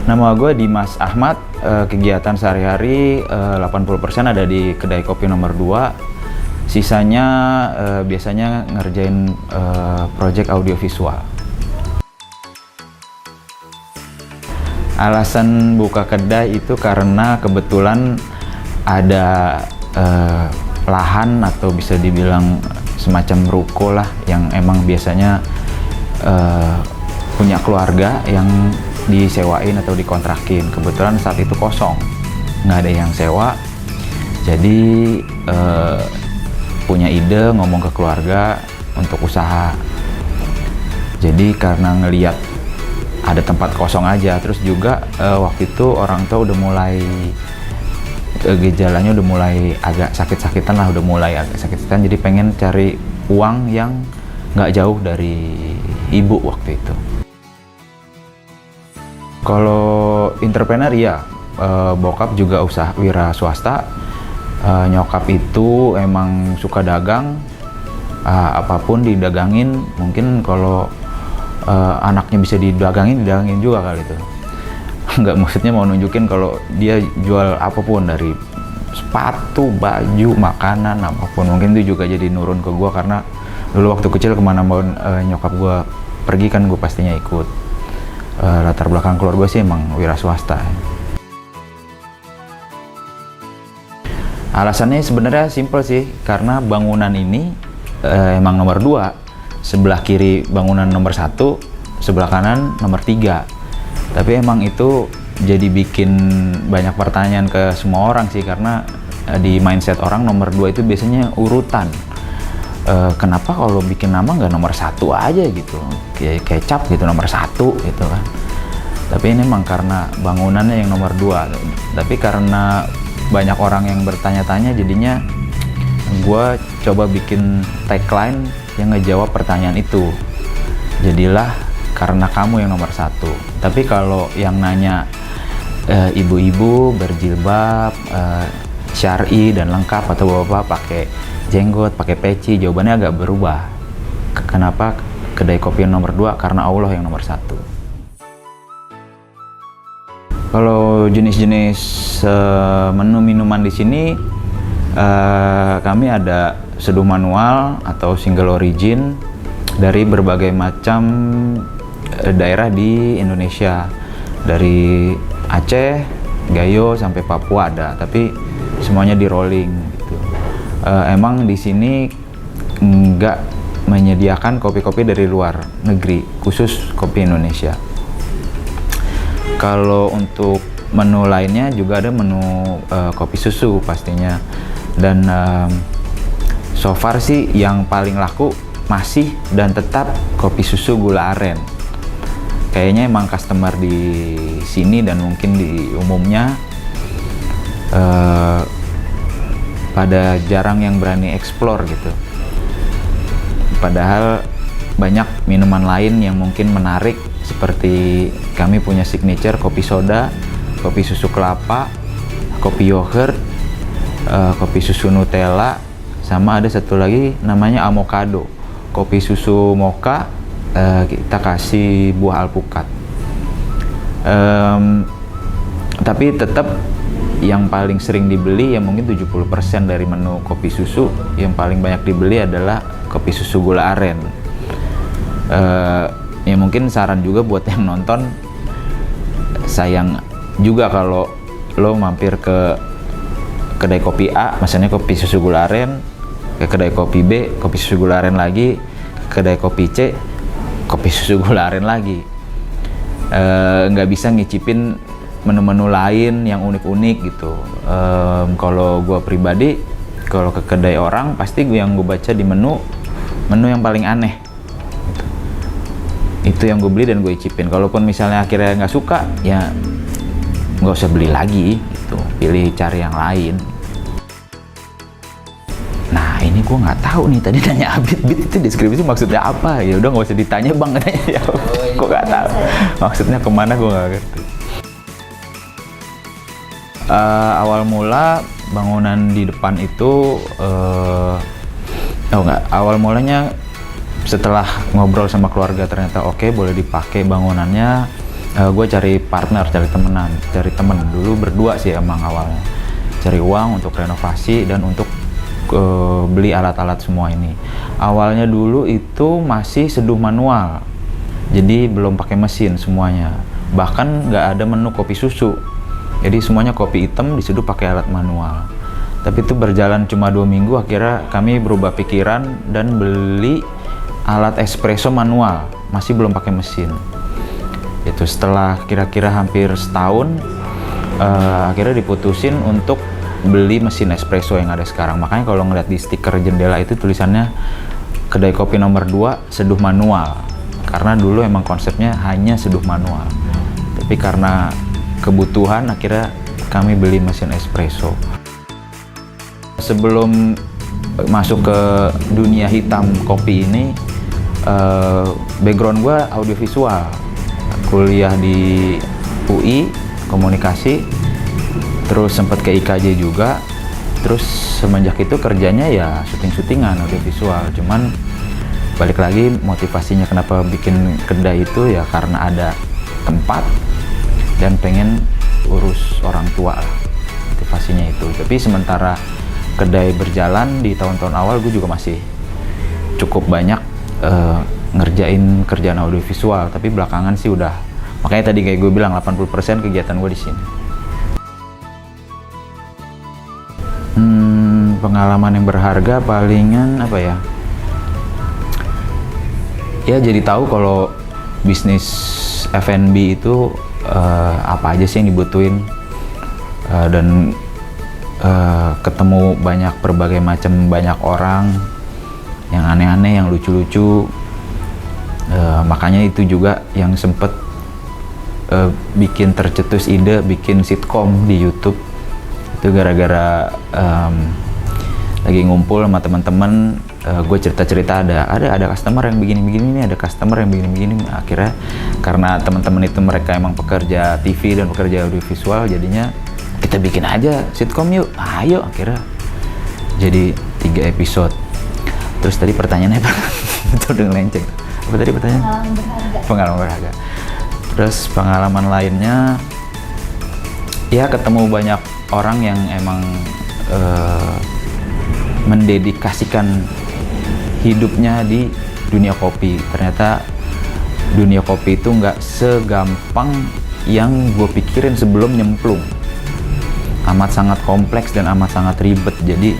Nama gue Dimas Ahmad, kegiatan sehari-hari 80% ada di kedai kopi nomor 2. Sisanya biasanya ngerjain project audiovisual. Alasan buka kedai itu karena kebetulan ada lahan atau bisa dibilang semacam ruko lah yang emang biasanya punya keluarga yang disewain atau dikontrakin. Kebetulan saat itu kosong, nggak ada yang sewa, jadi punya ide ngomong ke keluarga untuk usaha. Jadi karena ngeliat ada tempat kosong aja, terus juga waktu itu orang tua udah mulai gejalanya udah mulai agak sakit-sakitan lah, udah mulai agak sakit-sakitan, jadi pengen cari uang yang nggak jauh dari ibu waktu itu. Kalau entrepreneur ya, bokap juga usaha wira swasta, nyokap itu emang suka dagang, apapun didagangin. Mungkin kalau anaknya bisa didagangin juga kali itu. Nggak, maksudnya mau nunjukin kalau dia jual apapun, dari sepatu, baju, makanan, apapun. Mungkin itu juga jadi nurun ke gua, karena dulu waktu kecil kemana mau nyokap gua pergi kan gue pastinya ikut. Latar belakang keluarga sih emang wira swasta. Alasannya sebenarnya simple sih, karena bangunan ini emang nomor 2. Sebelah kiri bangunan nomor 1, sebelah kanan nomor 3. Tapi emang itu jadi bikin banyak pertanyaan ke semua orang sih, karena di mindset orang nomor 2 itu biasanya urutan. Kenapa kalau bikin nama nggak nomor 1 aja gitu, kayak kecap gitu nomor 1 gitu kan. Tapi ini memang karena bangunannya yang nomor 2. Tapi karena banyak orang yang bertanya-tanya, jadinya gue coba bikin tagline yang ngejawab pertanyaan itu. Jadilah karena kamu yang nomor 1. Tapi kalau yang nanya ibu-ibu berjilbab, syar'i dan lengkap, atau bapak pakai jenggot, pakai peci, jawabannya agak berubah. Kenapa kedai kopi yang nomor 2? Karena Allah yang nomor 1. Kalau jenis-jenis menu minuman di sini, kami ada seduh manual atau single origin dari berbagai macam daerah di Indonesia, dari Aceh, Gayo sampai Papua ada, tapi semuanya di rolling gitu. Emang di sini nggak menyediakan kopi-kopi dari luar negeri, khusus kopi Indonesia. Kalau untuk menu lainnya juga ada menu kopi susu pastinya, dan so far sih yang paling laku masih dan tetap kopi susu gula aren. Kayaknya emang customer di sini dan mungkin di umumnya pada jarang yang berani explore gitu. Padahal banyak minuman lain yang mungkin menarik, seperti kami punya signature kopi soda, kopi susu kelapa, kopi yogurt, kopi susu Nutella, sama ada satu lagi namanya avocado, kopi susu mocha, kita kasih buah alpukat. Tapi tetap yang paling sering dibeli, ya mungkin 70% dari menu kopi susu yang paling banyak dibeli adalah kopi susu gula aren. Ya mungkin saran juga buat yang nonton, sayang juga kalau lo mampir ke kedai kopi A, misalnya kopi susu gula aren, ke kedai kopi B, kopi susu gula aren lagi, ke kedai kopi C, kopi susu gula aren lagi. Nggak bisa ngicipin menu-menu lain yang unik-unik gitu. Kalau gue pribadi, kalau ke kedai orang, pasti yang gue baca di menu yang paling aneh gitu. Itu yang gue beli dan gue icipin. Kalaupun misalnya akhirnya nggak suka, ya nggak usah beli lagi gitu, pilih cari yang lain. Nah ini gue nggak tahu nih, tadi nanya Abid itu deskripsi maksudnya apa? Ya udah nggak usah ditanya bang, katanya. Ya gue nggak tahu maksudnya kemana, gue nggak ngerti. Awal mula bangunan di depan itu awal mulanya setelah ngobrol sama keluarga ternyata oke, boleh dipakai bangunannya. gue cari partner, cari temen dulu berdua sih emang awalnya, cari uang untuk renovasi dan untuk beli alat-alat semua ini. Awalnya dulu itu masih seduh manual, jadi belum pakai mesin semuanya, bahkan nggak ada menu kopi susu, jadi semuanya kopi hitam diseduh pakai alat manual. Tapi itu berjalan cuma 2 minggu, akhirnya kami berubah pikiran dan beli alat espresso manual, masih belum pakai mesin. Itu setelah kira-kira hampir setahun, akhirnya diputusin untuk beli mesin espresso yang ada sekarang. Makanya kalau ngeliat di stiker jendela itu tulisannya kedai kopi nomor 2 seduh manual, karena dulu emang konsepnya hanya seduh manual. Tapi karena kebutuhan akhirnya kami beli mesin espresso. Sebelum masuk ke dunia hitam kopi ini, background gue audiovisual, kuliah di UI komunikasi, terus sempat ke IKJ juga, terus semenjak itu kerjanya ya syuting-syutingan audiovisual. Cuman balik lagi motivasinya kenapa bikin kedai itu ya karena ada tempat dan pengen urus orang tua lah, motivasinya itu. Tapi sementara kedai berjalan di tahun-tahun awal, gue juga masih cukup banyak ngerjain kerjaan audiovisual, tapi belakangan sih udah, makanya tadi kayak gue bilang 80% kegiatan gue di sini. Pengalaman yang berharga palingan apa ya? Ya jadi tahu kalau bisnis F&B itu apa aja sih yang dibutuhin, dan ketemu berbagai macam banyak orang yang aneh-aneh, yang lucu-lucu. Makanya itu juga yang sempet bikin tercetus ide bikin sitkom di YouTube. Itu gara-gara lagi ngumpul sama teman-teman, gue cerita-cerita ada customer yang begini-begini nih, ada customer yang begini-begini. Akhirnya karena teman-teman itu mereka emang pekerja TV dan pekerja audiovisual, jadinya kita bikin aja sitkom yuk. Ayo, akhirnya jadi 3 episode. Terus tadi pertanyaannya apa? Itu udah ngelenceng. Apa tadi pertanyaan? Pengalaman berharga. Terus pengalaman lainnya, ya ketemu banyak orang yang emang mendedikasikan hidupnya di dunia kopi. Ternyata dunia kopi itu nggak segampang yang gue pikirin sebelum nyemplung. Amat sangat kompleks dan amat sangat ribet. Jadi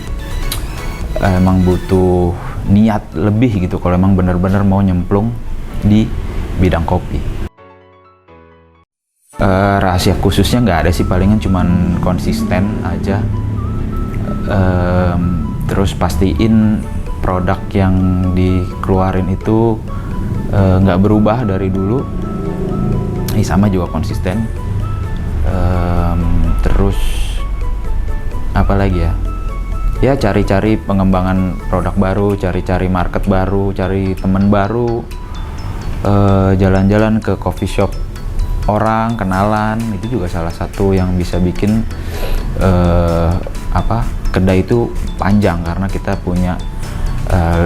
emang butuh niat lebih gitu kalau emang bener-bener mau nyemplung di bidang kopi. Rahasia khususnya nggak ada sih, palingan cuman konsisten aja. Terus pastiin produk yang dikeluarin itu nggak berubah dari dulu. Sama juga konsisten. Terus apa lagi ya? Ya cari-cari pengembangan produk baru, cari-cari market baru, cari teman baru, jalan-jalan ke coffee shop orang, kenalan. Itu juga salah satu yang bisa bikin kedai itu panjang, karena kita punya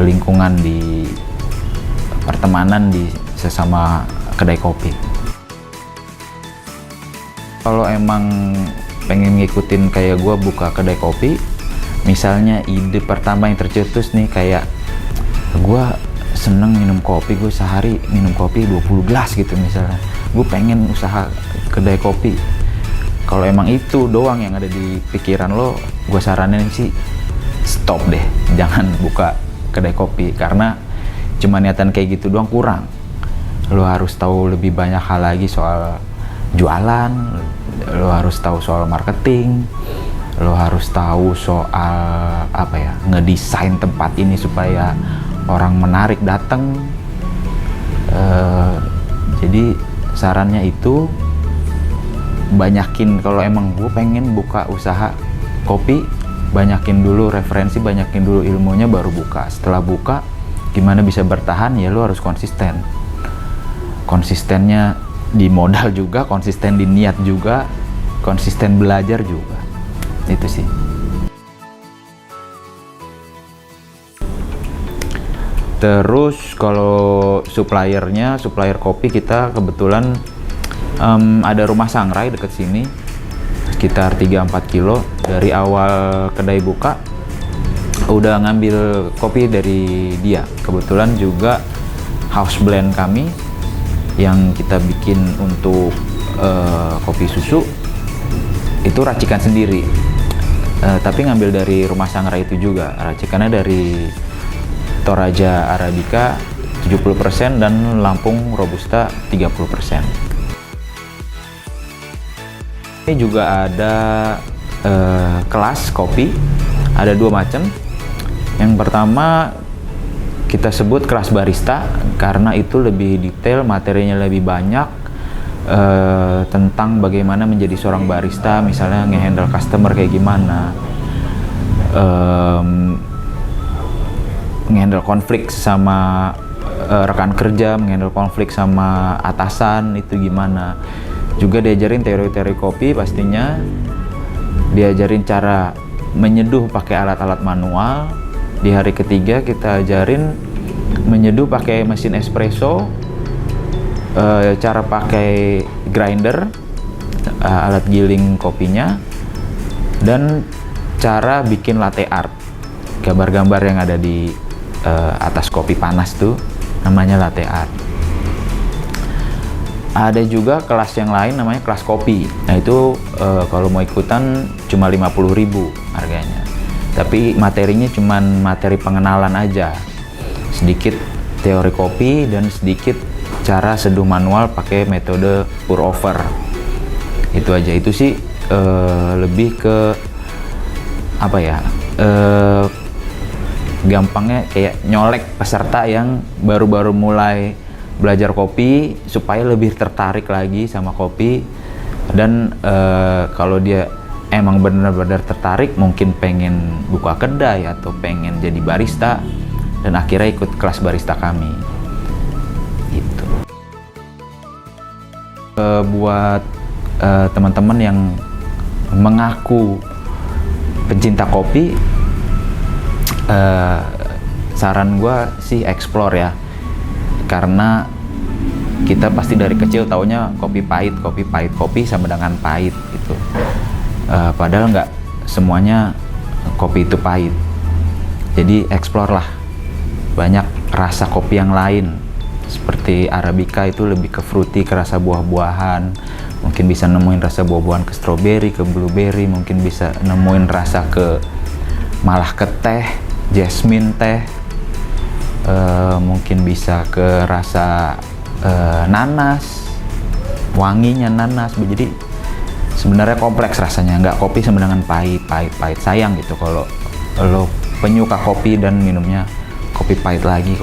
lingkungan di pertemanan di sesama kedai kopi. Kalau emang pengen ngikutin kayak gue buka kedai kopi, misalnya ide pertama yang tercetus nih, kayak gue seneng minum kopi, gue sehari minum kopi 20 gelas gitu misalnya, gue pengen usaha kedai kopi. Kalau emang itu doang yang ada di pikiran lo, gue saranin sih stop deh, jangan buka kedai kopi, karena cuma niatan kayak gitu doang kurang. Lo harus tahu lebih banyak hal lagi soal jualan, lo harus tahu soal marketing, lo harus tahu soal ngedesain tempat ini supaya orang menarik datang. Jadi sarannya itu banyakin, kalau emang gue pengen buka usaha kopi, banyakin dulu referensi, banyakin dulu ilmunya, baru buka. Setelah buka gimana bisa bertahan, ya lo harus konsisten. Konsistennya di modal juga, konsisten di niat juga, konsisten belajar juga. Itu sih. Terus kalau supplier kopi, kita kebetulan ada rumah sangrai deket sini, sekitar 3-4 kilo. Dari awal kedai buka udah ngambil kopi dari dia. Kebetulan juga house blend kami yang kita bikin untuk kopi susu itu racikan sendiri, tapi ngambil dari rumah sangrai itu juga. Racikannya dari Toraja Arabica 70% dan Lampung Robusta 30%. Ini juga ada kelas kopi, ada 2 macam. Yang pertama kita sebut kelas barista karena itu lebih detail, materinya lebih banyak, tentang bagaimana menjadi seorang barista, misalnya nge-handle customer kayak gimana, nge-handle konflik sama rekan kerja, nge-handle konflik sama atasan itu gimana. Juga diajarin teori-teori kopi pastinya, diajarin cara menyeduh pakai alat-alat manual. Di hari ketiga kita ajarin menyeduh pakai mesin espresso, cara pakai grinder, alat giling kopinya, dan cara bikin latte art. Gambar-gambar yang ada di atas kopi panas tuh namanya latte art. Ada juga kelas yang lain namanya kelas kopi. Nah itu kalau mau ikutan cuma 50.000 harganya. Tapi materinya cuma materi pengenalan aja. Sedikit teori kopi dan sedikit cara seduh manual pakai metode pour over. Itu aja. Itu sih lebih ke apa ya, gampangnya kayak nyolek peserta yang baru-baru mulai belajar kopi supaya lebih tertarik lagi sama kopi. Dan kalau dia emang benar-benar tertarik, mungkin pengen buka kedai atau pengen jadi barista, dan akhirnya ikut kelas barista kami. Gitu. Buat teman-teman yang mengaku pencinta kopi, saran gue sih explore ya, karena kita pasti dari kecil taunya kopi pahit, kopi sama dengan pahit gitu. Padahal nggak semuanya kopi itu pahit. Jadi explore lah, banyak rasa kopi yang lain. Seperti Arabica itu lebih ke fruity, ke rasa buah-buahan. Mungkin bisa nemuin rasa buah-buahan ke strawberry, ke blueberry. Mungkin bisa nemuin rasa ke malah ke teh, jasmine teh. Mungkin bisa ke rasa nanas, wanginya nanas. Jadi sebenarnya kompleks rasanya, nggak kopi sama dengan pahit. Sayang gitu kalau lo penyuka kopi dan minumnya kopi pahit lagi.